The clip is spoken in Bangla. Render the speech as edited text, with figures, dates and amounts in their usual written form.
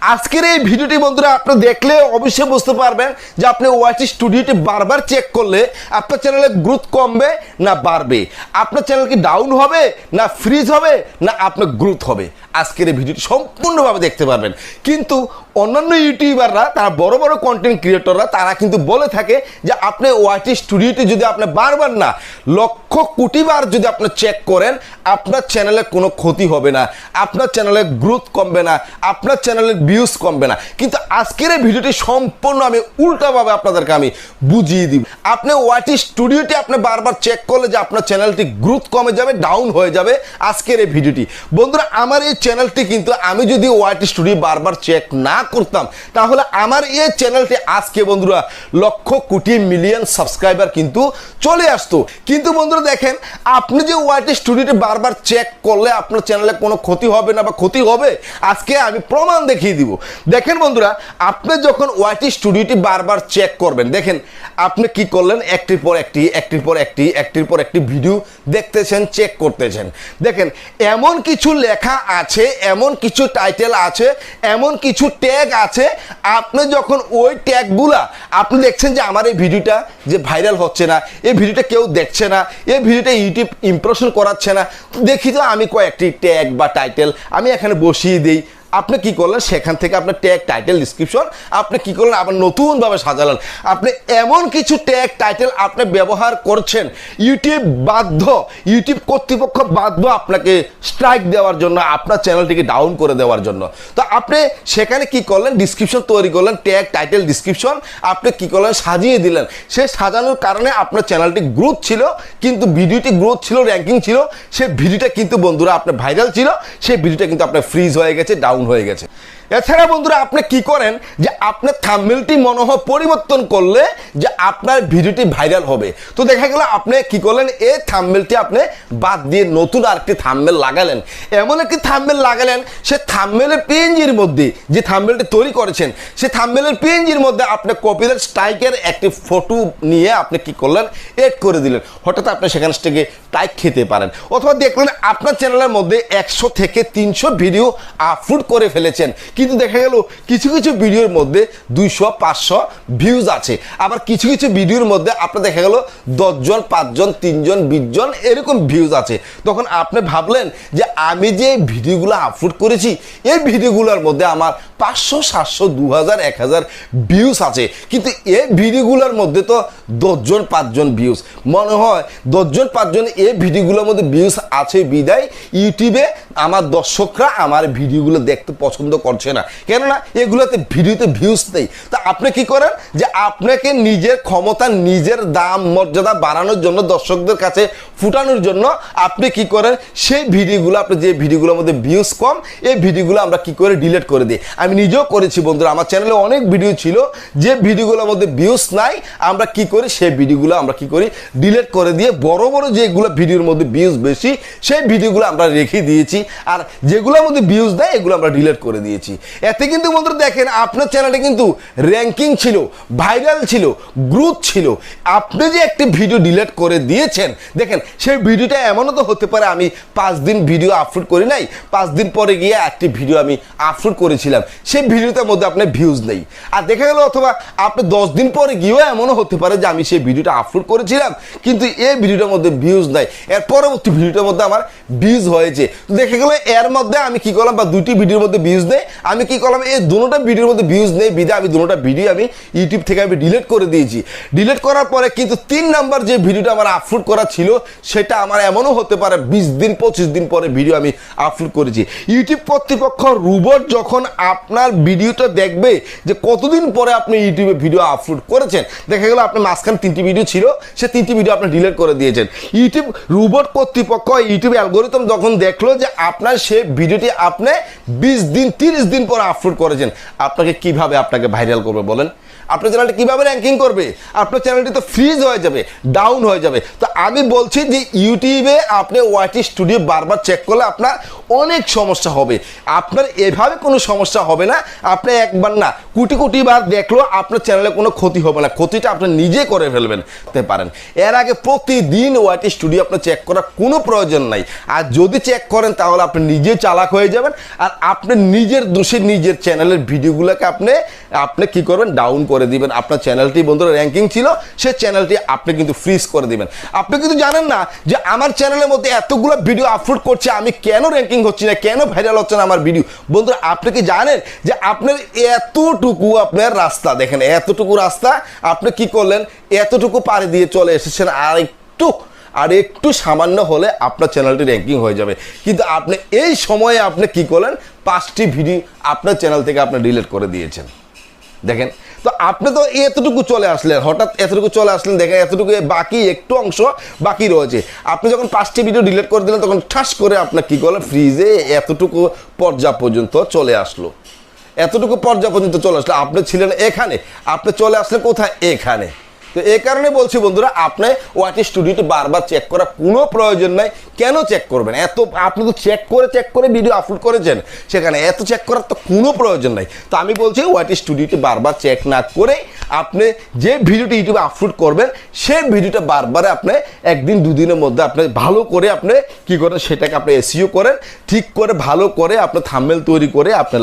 আজকের এই ভিডিওটি বন্ধুরা আপনি দেখলে অবশ্যই বুঝতে পারবেন যে আপনি ওয়াইটি স্টুডিওটি বারবার চেক করলে আপনার চ্যানেলে গ্রোথ কমবে না বাড়বে, আপনার চ্যানেল কি ডাউন হবে না ফ্রিজ হবে না আপনার গ্রোথ হবে। আজকের এই ভিডিওটি সম্পূর্ণভাবে দেখতে পারবেন। কিন্তু অন্যান্য ইউটিউবাররা, তারা বড় বড় কন্টেন্ট ক্রিয়েটররা, তারা কিন্তু বলে থাকে যে আপনি ওয়াইটি স্টুডিওটি যদি আপনি বারবার না লক্ষ কোটি বার যদি আপনি চেক করেন আপনার চ্যানেলে কোনো ক্ষতি হবে না, আপনার চ্যানেলে গ্রোথ কমবে না, আপনার চ্যানেলের ভিউজ কমবে না। কিন্তু আজকের এই ভিডিওটি সম্পূর্ণ আমি উল্টাভাবে আপনাদেরকে আমি বুঝিয়ে দিব। আপনি ওয়াইটি স্টুডিওটি আপনি বারবার চেক করলে যে আপনার চ্যানেলটি গ্রোথ কমে যাবে, ডাউন হয়ে যাবে। আজকের এই ভিডিওটি বন্ধুরা, আমার এই চ্যানেলটি কিন্তু আমি যদি ওয়াইটি স্টুডিও বারবার চেক না করতাম তাহলে আমার এই চ্যানেলটি আজকে বন্ধুরা লক্ষ কোটি মিলিয়ন সাবস্ক্রাইবার কিন্তু চলে আসতো। কিন্তু বন্ধুরা দেখেন, আপনি যে ওয়াইটি স্টুডিওটি বারবার চেক করলে আপনার চ্যানেলে কোনো ক্ষতি হবে না বা ক্ষতি হবে, আজকে আমি প্রমাণ দেখিয়ে দিব। দেখেন বন্ধুরা, আপনি যখন ওয়াইটি স্টুডিওটি বারবার চেক করবেন, দেখেন আপনি কি করলেন, একটির পর একটি ভিডিও দেখতেছেন, চেক করতেছেন। দেখেন এমন কিছু লেখা আছে, এমন কিছু টাইটেল আছে, এমন কিছু ট্যাগ আছে, আপনি যখন ওই ট্যাগগুলা আপনি দেখছেন যে আমার এই ভিডিওটা যে ভাইরাল হচ্ছে না, এই ভিডিওটা কেউ দেখছে না, এই ভিডিওটা ইউটিউব ইমপ্রেশন করাচ্ছে না, দেখি তো আমি কয়েকটি ট্যাগ বা টাইটেল আমি এখানে বসিয়ে দিই। আপনি কি করলেন, সেখান থেকে আপনার ট্যাগ টাইটেল ডিসক্রিপশন আপনি কি করলেন আবার নতুনভাবে সাজালেন। আপনি এমন কিছু ট্যাগ টাইটেল আপনি ব্যবহার করছেন, ইউটিউব কর্তৃপক্ষ বাধ্য আপনাকে স্ট্রাইক দেওয়ার জন্য, আপনার চ্যানেলটিকে ডাউন করে দেওয়ার জন্য। তো আপনি সেখানে কি করলেন, ডিসক্রিপশন তৈরি করলেন, ট্যাগ টাইটেল ডিসক্রিপশন আপনি কি করলেন, সাজিয়ে দিলেন। সে সাজানোর কারণে আপনার চ্যানেলটি গ্রোথ ছিল, কিন্তু ভিডিওটি গ্রোথ ছিল, র্যাঙ্কিং ছিল, সে ভিডিওটা কিন্তু বন্ধুরা আপনার ভাইরাল ছিল, সেই ভিডিওটা কিন্তু আপনার ফ্রিজ হয়ে গেছে, ডাউন হয়ে গেছে। এছাড়া বন্ধুরা আপনি কি করেন যে আপনার থাম্বনেলটি মনে হয় পরিবর্তন করলে যে আপনার ভিডিওটি ভাইরাল হবে। তো দেখা গেল আপনি কি করলেন, এই থাম্বনেলটি আপনি বাদ দিয়ে নতুন আরেকটি থাম্বনেল লাগালেন। এমন একটি থাম্বনেল লাগালেন, সে থাম্বনেলের পিএনজির মধ্যে যে থাম্বনেলটি তৈরি করেছেন, সে থাম্বনেলের পিএনজির মধ্যে আপনি কপিরাইট স্ট্রাইকের একটি ফটো নিয়ে আপনি কি করলেন, এড করে দিলেন। হঠাৎ আপনি সেখান থেকে স্ট্রাইক খেতে পারেন। অথবা দেখলেন আপনার চ্যানেলের মধ্যে 100 থেকে 300 ভিডিও আপলোড করে ফেলেছেন, কিন্তু দেখা গেল কিছু কিছু ভিডিওর মধ্যে 200-500 ভিউজ আছে। আবার কিছু কিছু ভিডিওর মধ্যে আপনার দেখা গেল 10 জন, 5 জন, 3 জন, 20 জন এরকম ভিউজ আছে। তখন আপনি ভাবলেন যে আমি যে ভিডিওগুলো আপলোড করেছি এই ভিডিওগুলোর মধ্যে আমার 500, 700, 2000, 1000 ভিউজ আছে, কিন্তু এই ভিডিওগুলোর মধ্যে তো 10 জন, 5 জন ভিউজ। মনে হয় 10 জন, 5 জন এই ভিডিওগুলোর মধ্যে ভিউজ আছে বিদায় ইউটিউবে আমার দর্শকরা আমার ভিডিওগুলো দেখতে পছন্দ করছে না, কেননা এগুলোতে ভিডিওতে ভিউজ নেই। তা আপনি কি করেন যে আপনাকে নিজের ক্ষমতা, নিজের দাম মর্যাদা বাড়ানোর জন্য, দর্শকদের কাছে ফুটানোর জন্য আপনি কি করেন, সেই ভিডিওগুলো আপনি যে ভিডিওগুলোর মধ্যে ভিউজ কম, এই ভিডিওগুলো আমরা কি করে ডিলিট করে দিই। আমি নিজেও করেছি বন্ধুরা, আমার চ্যানেলে অনেক ভিডিও ছিল যে ভিডিওগুলোর মধ্যে ভিউজ নাই, আমরা কি করি সেই ভিডিওগুলো আমরা কি করি ডিলিট করে দিয়ে বড় বড় যেগুলো ভিডিওর মধ্যে ভিউজ বেশি সেই ভিডিওগুলো আমরা রেখে দিয়েছি, আর যেগুলোর মধ্যে ভিউজ দেয় এগুলো আমরা ডিলিট করে দিয়েছি। এতে কিন্তু বন্ধুরা দেখেন আপনার চ্যানেলে কিন্তু র্যাঙ্কিং ছিল, ভাইরাল ছিল, গ্রোথ ছিল। আপনি যে একটি ভিডিও ডিলিট করে দিয়েছেন, দেখেন সেই ভিডিওটা এমনও তো হতে পারে আমি 5 দিন ভিডিও আপলোড করি নাই, 5 দিন পরে গিয়ে একটি ভিডিও আমি আপলোড করেছিলাম, সেই ভিডিওটার মধ্যে আপনার ভিউজ নেই। আর দেখা গেল অথবা আপনি 10 দিন পরে গিয়েও এমনও হতে পারে যে আমি সেই ভিডিওটা আপলোড করেছিলাম কিন্তু এই ভিডিওটার মধ্যে ভিউজ নাই, এর পরবর্তী ভিডিওটার মধ্যে আমার ভিউজ হয়েছে। তো দেখা গেল এর মধ্যে আমি কি করলাম, বা 2টি ভিডিওর মধ্যে ভিউজ নেই, আমি কি করলাম, এই দুটোটা ভিডিওর মধ্যে ভিউজ নেই বিধা আমি দুটোটা ভিডিও আমি ইউটিউব থেকে আমি ডিলিট করে দিয়েছি। ডিলিট করার পরে কিন্তু 3 নাম্বার যে ভিডিওটা আমার আপলোড করা ছিল সেটা আমার এমনও হতে পারে 20 দিন 25 দিন পরে ভিডিও আমি আপলোড করেছি। ইউটিউব কর্তৃপক্ষ রোবট যখন আপনার ভিডিওটা দেখবে যে কতদিন পরে আপনি ইউটিউবে ভিডিও আপলোড করেছেন, দেখা গেল আপনার মাঝখানে 3টি ভিডিও ছিল, সে 3টি ভিডিও আপনি ডিলিট করে দিয়েছেন। ইউটিউব রোবট কর্তৃপক্ষ, ইউটিউব অ্যালগোরিদম যখন দেখলো যে আপনার সেই ভিডিওটি আপনি 20 দিন 30 দিন পর আপলোড করেছেন, আপনাকে কিভাবে আপনাকে ভাইরাল করবে বলেন? আপনার চ্যানেলটি কীভাবে র্যাঙ্কিং করবে? আপনার চ্যানেলটি তো ফ্রিজ হয়ে যাবে, ডাউন হয়ে যাবে। তো আমি বলছি যে ইউটিউবে আপনি ওয়াইটি স্টুডিও বারবার চেক করলে আপনার অনেক সমস্যা হবে। আপনার এভাবে কোনো সমস্যা হবে না, আপনি একবার না কোটি কোটি বার দেখলেও আপনার চ্যানেলে কোনো ক্ষতি হবে না, ক্ষতিটা আপনি নিজে করে ফেলবেন পারেন। এর আগে প্রতিদিন ওয়াইটি স্টুডিও আপনার চেক করার কোনো প্রয়োজন নাই। আর যদি চেক করেন তাহলে আপনি নিজে চালাক হয়ে যাবেন, আর আপনি নিজের দোষে নিজের চ্যানেলের ভিডিওগুলোকে আপনি কি করবেন, ডাউন করে দিবেন। আপনার চ্যানেলটি বন্ধুরা র্যাঙ্কিং ছিল, সেই চ্যানেলটি আপনি কিন্তু ফ্রিজ করে দিবেন। আপনি কিন্তু জানেন না যে আমার চ্যানেলের মধ্যে এতগুলো ভিডিও আপলোড করছে, আমি কেন র্যাঙ্কিং হচ্ছি না, কেন ভাইরাল হচ্ছে না আমার ভিডিও। বন্ধুরা আপনি কি জানেন যে আপনার এতটুকু আপনার রাস্তা দেখেন, এতটুকু রাস্তা আপনি কি করলেন, এতটুকু পাড়ি দিয়ে চলে এসেছেন, আর একটু সামান্য হলে আপনার চ্যানেলটি র্যাঙ্কিং হয়ে যাবে। কিন্তু আপনি এই সময়ে আপনি কি করলেন, 5টি ভিডিও আপনার চ্যানেল থেকে আপনি ডিলিট করে দিয়েছেন। দেখেন, তো আপনি তো এতটুকু চলে আসলেন, হঠাৎ এতটুকু চলে আসলেন, দেখেন এতটুকু বাকি একটু অংশ বাকি রয়েছে। আপনি যখন 5টি ভিডিও ডিলিট করে দিলেন তখন ঠাস করে আপনার কি করলেন, ফ্রিজে এতটুকু পর্যায় পর্যন্ত চলে আসলো, এতটুকু পর্যায় পর্যন্ত চলে আসলো। আপনি ছিলেন এখানে, আপনি চলে আসলেন কোথায়, এখানে। তো এই কারণে বলছি বন্ধুরা, আপনি ওয়াইটি স্টুডিওটি বারবার চেক করার কোনো প্রয়োজন নাই। কেন চেক করবেন? আপনি তো চেক করে ভিডিও আপলোড করেছেন, সেখানে এত চেক করার তো কোনো প্রয়োজন নাই। তো আমি বলছি ওয়াইটি স্টুডিওটি বারবার চেক না করে আপনি যে ভিডিওটি ইউটিউবে আপলোড করবেন, সেই ভিডিওটা বারবার আপনি একদিন দুদিনের মধ্যে আপনি ভালো করে আপনি কি করেন, সেটাকে আপনি এসইও করেন, ঠিক করে ভালো করে আপনি থাম্বনেল তৈরি করে আপনি